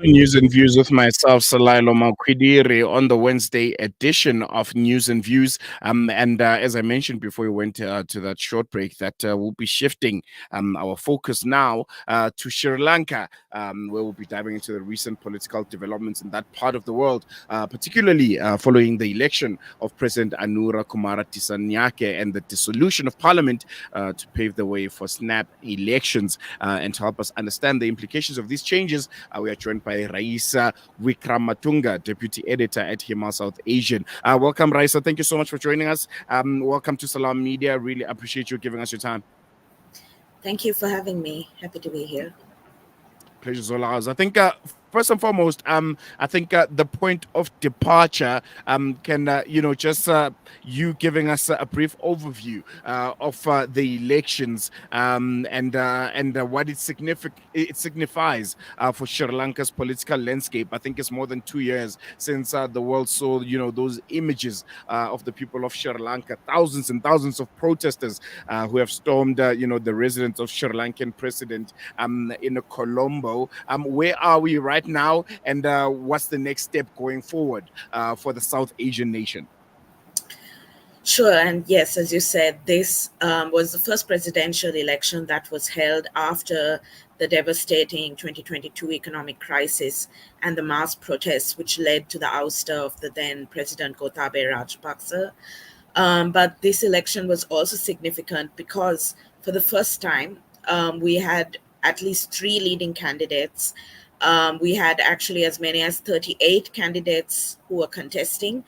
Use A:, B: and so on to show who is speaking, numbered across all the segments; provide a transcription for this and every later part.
A: News and Views with myself, Salailo Makwidiri, on the Wednesday edition of News and Views. And as I mentioned before we went to that short break, that we'll be shifting our focus now to Sri Lanka, where we'll be diving into the recent political developments in that part of the world, particularly following the election of President Anura Kumara Tisanyake and the dissolution of parliament to pave the way for snap elections. And to help us understand the implications of these changes, we are joined by Raisa Wickrematunge, Deputy Editor at Himal Southasian. Welcome, Raisa. Thank you so much for joining us. Welcome to Salam Media. Really appreciate you giving us your time.
B: Thank you for having me. Happy to be here.
A: Pleasure's all ours. I think first and foremost, I think the point of departure can just you giving us a brief overview of the elections and what it signifies for Sri Lanka's political landscape. I think it's more than 2 years since the world saw those images of the people of Sri Lanka, thousands and thousands of protesters who have stormed the residence of Sri Lankan president in Colombo. Where are we right now, and what's the next step going forward for the South Asian nation?
B: Sure, and yes, as you said, this was the first presidential election that was held after the devastating 2022 economic crisis and the mass protests which led to the ouster of the then President Gotabaya Rajapaksa. But this election was also significant because for the first time, we had at least 3 leading candidates. We had actually as many as 38 candidates who were contesting,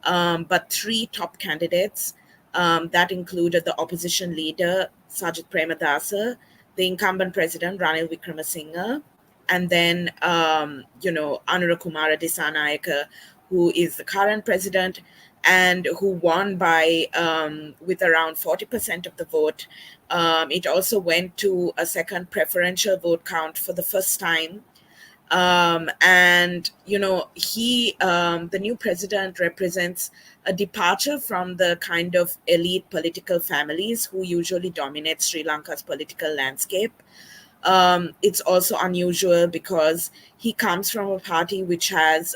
B: but 3 top candidates that included the opposition leader Sajith Premadasa, the incumbent president Ranil Wickrematunge, and then Anura Kumara Dissanayake, who is the current president and who won by with around 40% of the vote. It also went to a second preferential vote count for the first time. And the new president represents a departure from the kind of elite political families who usually dominate Sri Lanka's political landscape. It's also unusual because he comes from a party which has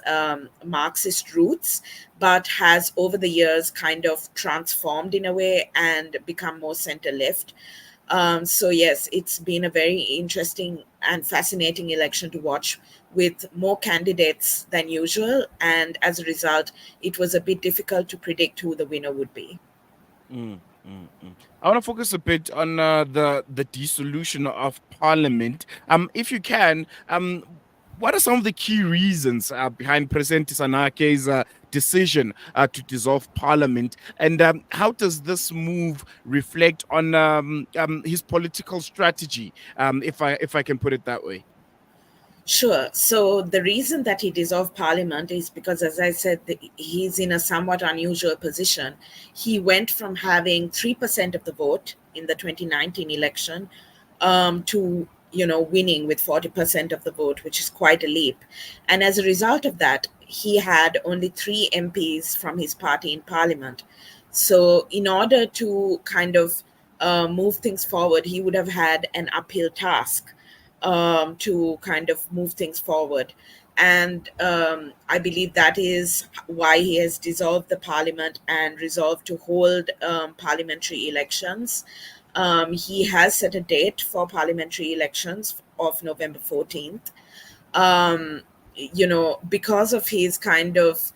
B: Marxist roots, but has over the years kind of transformed in a way and become more center-left. So yes, it's been a very interesting and fascinating election to watch, with more candidates than usual, and as a result, it was a bit difficult to predict who the winner would be.
A: I want to focus a bit on the dissolution of parliament. If you can, what are some of the key reasons behind President Tisanake's decision to dissolve parliament, and how does this move reflect on his political strategy, if I can put it that way?
B: Sure. So the reason that he dissolved parliament is because, as I said, he's in a somewhat unusual position. He went from having 3% of the vote in the 2019 election to winning with 40% of the vote, which is quite a leap. And as a result of that, he had only 3 MPs from his party in parliament. So in order to kind of move things forward, he would have had an uphill task to kind of move things forward. And I believe that is why he has dissolved the parliament and resolved to hold parliamentary elections. He has set a date for parliamentary elections of November 14th. Because of his kind of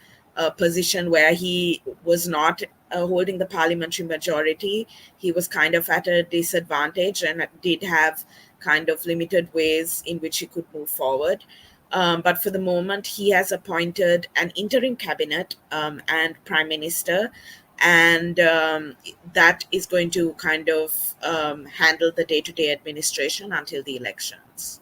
B: position where he was not holding the parliamentary majority, he was kind of at a disadvantage and did have kind of limited ways in which he could move forward. But for the moment, he has appointed an interim cabinet and prime minister, and that is going to kind of handle the day-to-day administration until the elections.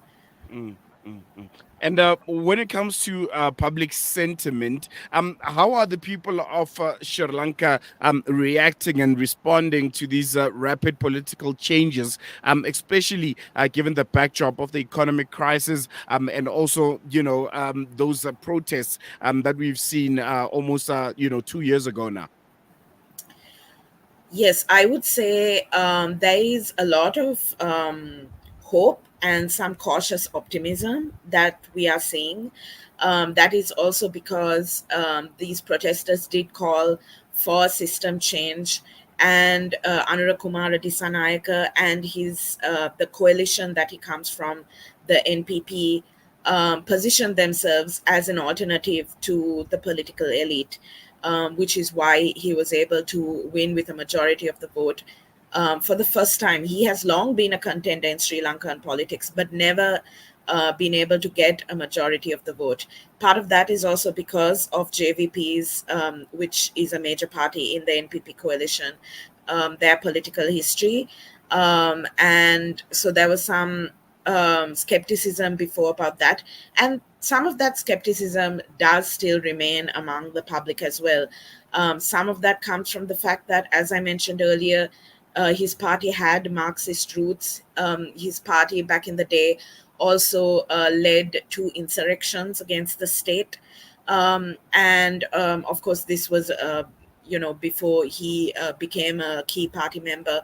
A: And when it comes to public sentiment, how are the people of Sri Lanka reacting and responding to these rapid political changes, especially given the backdrop of the economic crisis and also, those protests that we've seen almost, 2 years ago now?
B: Yes, I would say there is a lot of hope and some cautious optimism that we are seeing. That is also because these protesters did call for system change, and Anura Kumara Dissanayaka and his the coalition that he comes from, the NPP, positioned themselves as an alternative to the political elite, which is why he was able to win with a majority of the vote. For the first time, he has long been a contender in Sri Lankan politics, but never been able to get a majority of the vote. Part of that is also because of JVP's, which is a major party in the NPP coalition, their political history. And so there was some skepticism before about that. And some of that skepticism does still remain among the public as well. Some of that comes from the fact that, as I mentioned earlier, his party had Marxist roots. His party back in the day also led to insurrections against the state. And of course, this was, before he became a key party member.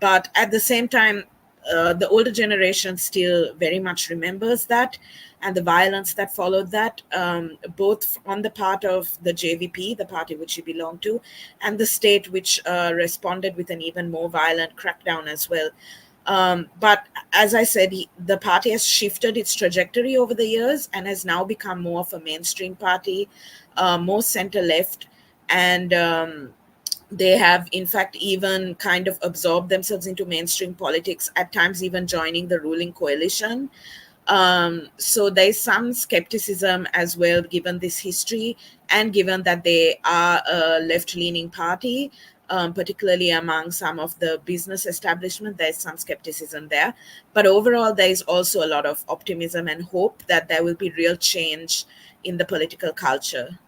B: But at the same time, the older generation still very much remembers that and the violence that followed that, both on the part of the JVP, the party which he belonged to, and the state, which responded with an even more violent crackdown as well. But as I said, the party has shifted its trajectory over the years and has now become more of a mainstream party, more center left, and they have in fact even kind of absorbed themselves into mainstream politics, at times even joining the ruling coalition. So there's some skepticism as well, given this history and given that they are a left-leaning party, particularly among some of the business establishment. There's some skepticism there, but overall there is also a lot of optimism and hope that there will be real change in the political culture.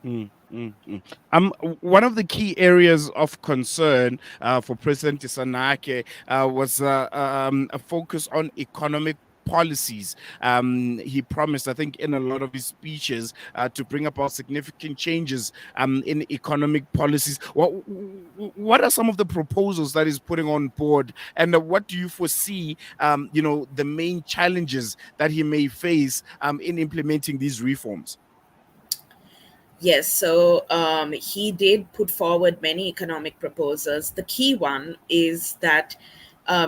A: Mm, mm, mm. One of the key areas of concern for President Isanake was a focus on economic policies. He promised, I think, in a lot of his speeches to bring about significant changes in economic policies. What are some of the proposals that he's putting on board, and what do you foresee, the main challenges that he may face in implementing these reforms?
B: Yes, so he did put forward many economic proposals. The key one is that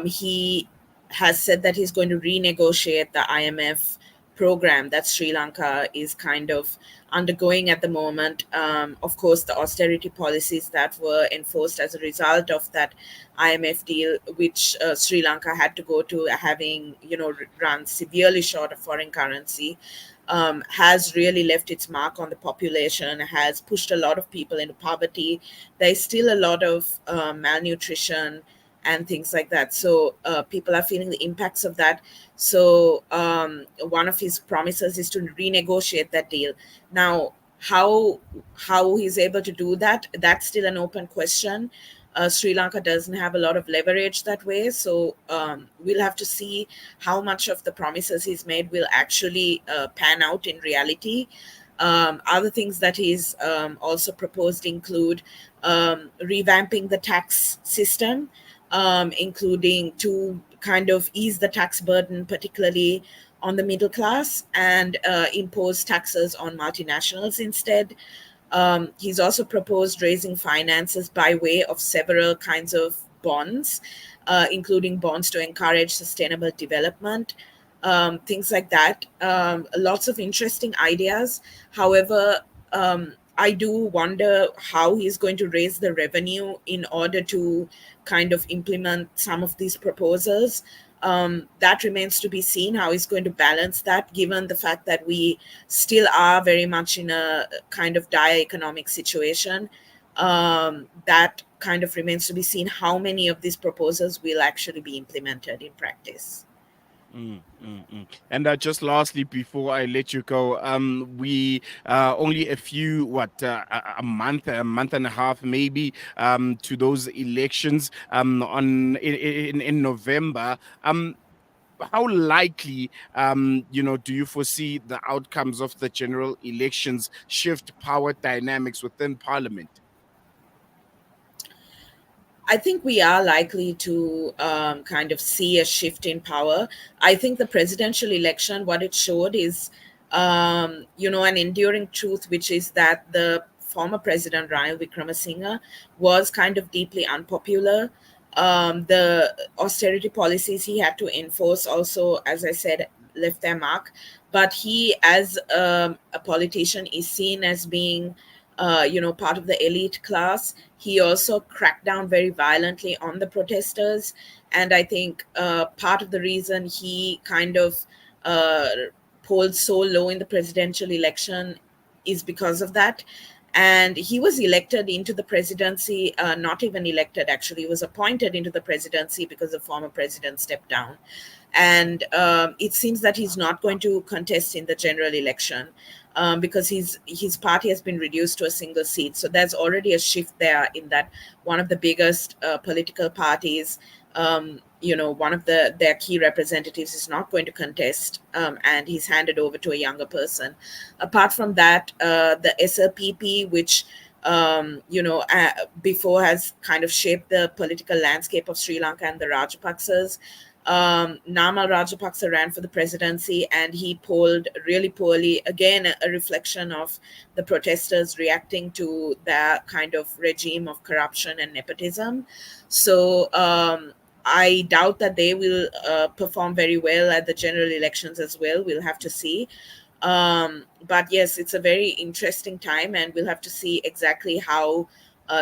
B: he has said that he's going to renegotiate the IMF program that Sri Lanka is kind of undergoing at the moment. Of course, the austerity policies that were enforced as a result of that IMF deal, which Sri Lanka had to go to, having run severely short of foreign currency, has really left its mark on the population, has pushed a lot of people into poverty. There's still a lot of malnutrition and things like that. So people are feeling the impacts of that. So one of his promises is to renegotiate that deal. Now, how he's able to do that, that's still an open question. Sri Lanka doesn't have a lot of leverage that way, so we'll have to see how much of the promises he's made will actually pan out in reality. Other things that he's also proposed include revamping the tax system, including to kind of ease the tax burden, particularly on the middle class, and impose taxes on multinationals instead. He's also proposed raising finances by way of several kinds of bonds, including bonds to encourage sustainable development, things like that. Lots of interesting ideas. However, I do wonder how he's going to raise the revenue in order to kind of implement some of these proposals. That remains to be seen how he's going to balance that, given the fact that we still are very much in a kind of dire economic situation. That kind of remains to be seen how many of these proposals will actually be implemented in practice.
A: Mm, mm, mm. And just lastly, before I let you go, we only a few, a month and a half, maybe, to those elections on in November. How likely, do you foresee the outcomes of the general elections shift power dynamics within Parliament?
B: I think we are likely to kind of see a shift in power. I think the presidential election, what it showed is, an enduring truth, which is that the former president, Ranil Wickrematunge, was kind of deeply unpopular. The austerity policies he had to enforce also, as I said, left their mark. But he, as a politician, is seen as being part of the elite class. He also cracked down very violently on the protesters. And I think part of the reason he kind of uh, polled so low in the presidential election is because of that. And he was elected into the presidency, not even elected, actually, he was appointed into the presidency because the former president stepped down. And it seems that he's not going to contest in the general election, because his party has been reduced to a single seat. So there's already a shift there in that one of the biggest political parties, one of their key representatives is not going to contest, and he's handed over to a younger person. Apart from that, the SLPP, which before has kind of shaped the political landscape of Sri Lanka, and the Rajapaksas. Namal Rajapaksa ran for the presidency and he polled really poorly. Again, a reflection of the protesters reacting to that kind of regime of corruption and nepotism. So I doubt that they will perform very well at the general elections as well. We'll have to see. But yes, it's a very interesting time, and we'll have to see exactly how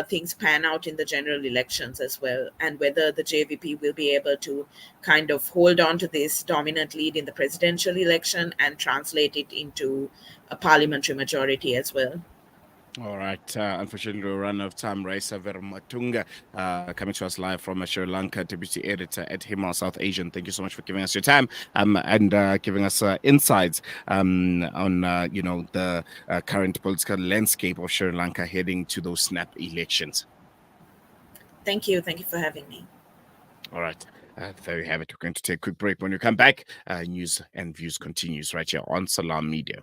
B: things pan out in the general elections as well, and whether the JVP will be able to kind of hold on to this dominant lead in the presidential election and translate it into a parliamentary majority as well.
A: All right. Unfortunately, we're run out of time. Raisa Vermatunga, coming to us live from Sri Lanka, deputy editor at Himal Southasian. Thank you so much for giving us your time, and giving us insights on the current political landscape of Sri Lanka heading to those snap elections.
B: Thank you. Thank you for having me.
A: All right. There you have it. We're going to take a quick break. When we come back, news and views continues right here on Salam Media.